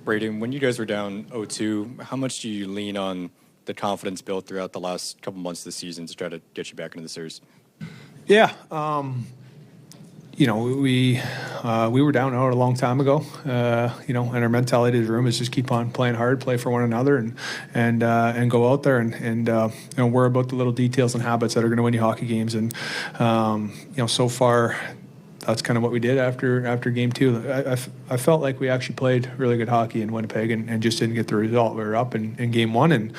Brayden, when you guys were down 0-2, how much do you lean on the confidence built throughout the last couple months of the season to try to get you back into the series? Yeah, we were down out a long time ago. And our mentality in the room is just keep on playing hard, play for one another, and go out there and worry about the little details and habits that are going to win you hockey games. And so far, that's kind of what we did after game two. I felt like we actually played really good hockey in Winnipeg and just didn't get the result. We were up in game one, and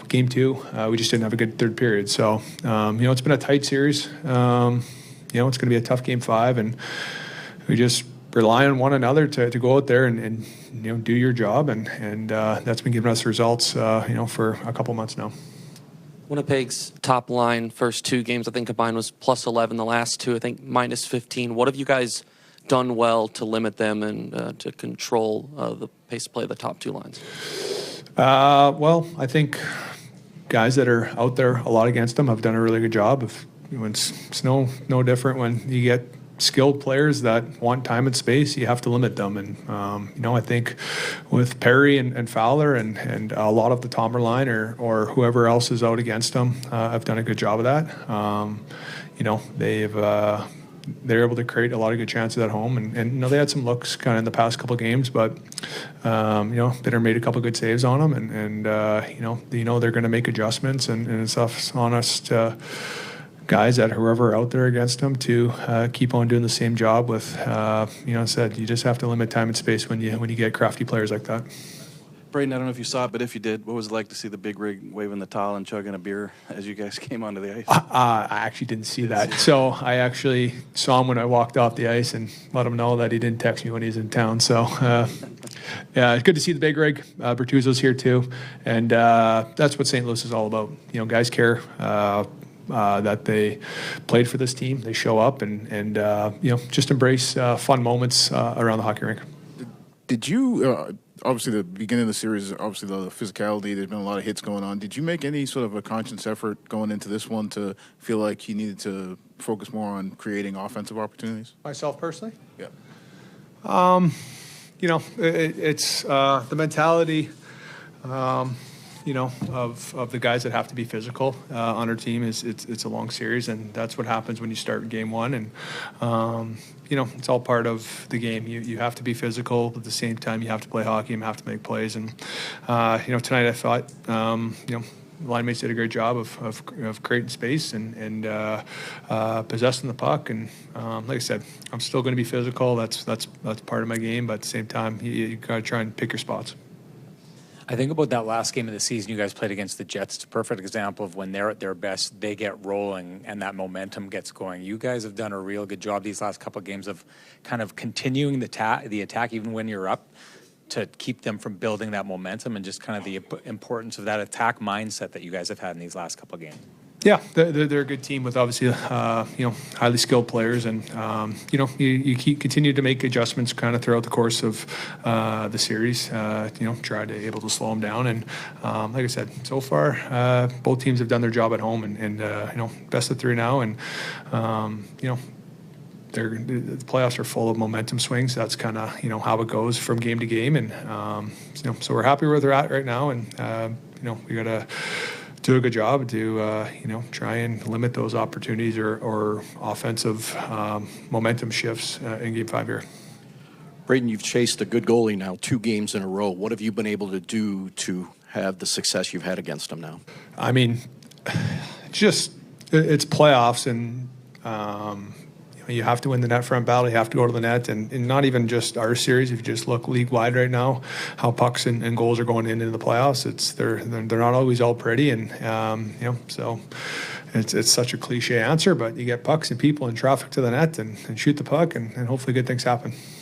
game two, we just didn't have a good third period. So it's been a tight series. It's going to be a tough game five, and we just rely on one another to go out there and do your job, and that's been giving us results for a couple months now. Winnipeg's top line first two games, I think combined was +11. The last two, I think, -15. What have you guys done well to limit them and to control the pace of play of the top two lines? Well, I think guys that are out there a lot against them have done a really good job. It's no different when you get skilled players that want time and space. You have to limit them, and I think with Perry and Fowler and a lot of the Tomer line or whoever else is out against them, have done a good job of that. They're able to create a lot of good chances at home, and they had some looks kind of in the past couple of games, but Bitter made a couple of good saves on them, and they're going to make adjustments, and it's on us to guys that whoever out there against them to keep on doing the same job with, you just have to limit time and space when you get crafty players like that. Brayden, I don't know if you saw it, but if you did, what was it like to see the big rig waving the towel and chugging a beer as you guys came onto the ice? I actually didn't see that. So I actually saw him when I walked off the ice and let him know that he didn't text me when he's in town. So, yeah, it's good to see the big rig. Bertuzzo's here too. And that's what St. Louis is all about. Guys care. That they played for this team. They show up and just embrace fun moments around the hockey rink. Did you, obviously the beginning of the series, obviously the physicality, there's been a lot of hits going on. Did you make any sort of a conscious effort going into this one to feel like you needed to focus more on creating offensive opportunities? Myself personally? Yeah. It's the mentality of the guys that have to be physical on our team it's a long series, and that's what happens when you start game one. And it's all part of the game. You have to be physical, but at the same time you have to play hockey and have to make plays. And tonight I thought the line mates did a great job of creating space and possessing the puck. And like I said, I'm still going to be physical. That's part of my game, but at the same time you got to try and pick your spots. I think about that last game of the season you guys played against the Jets. It's a perfect example of when they're at their best, they get rolling and that momentum gets going. You guys have done a real good job these last couple of games of kind of continuing the attack even when you're up, to keep them from building that momentum, and just kind of the importance of that attack mindset that you guys have had in these last couple of games. Yeah, they're a good team with obviously highly skilled players, and you continue to make adjustments kind of throughout the course of the series. Try to able to slow them down, and like I said, so far both teams have done their job at home, and best of three now, and the playoffs are full of momentum swings. That's kind of how it goes from game to game, and so we're happy where they're at right now, and we got to do a good job to try and limit those opportunities or offensive momentum shifts in game five here. Brayden, you've chased a good goalie now 2 games in a row. What have you been able to do to have the success you've had against him now? I mean, it's playoffs, and you have to win the net front battle. You have to go to the net, and not even just our series. If you just look league wide right now, how pucks and goals are going into the playoffs, they're not always all pretty, and so it's such a cliche answer, but you get pucks and people and traffic to the net and shoot the puck, and hopefully good things happen.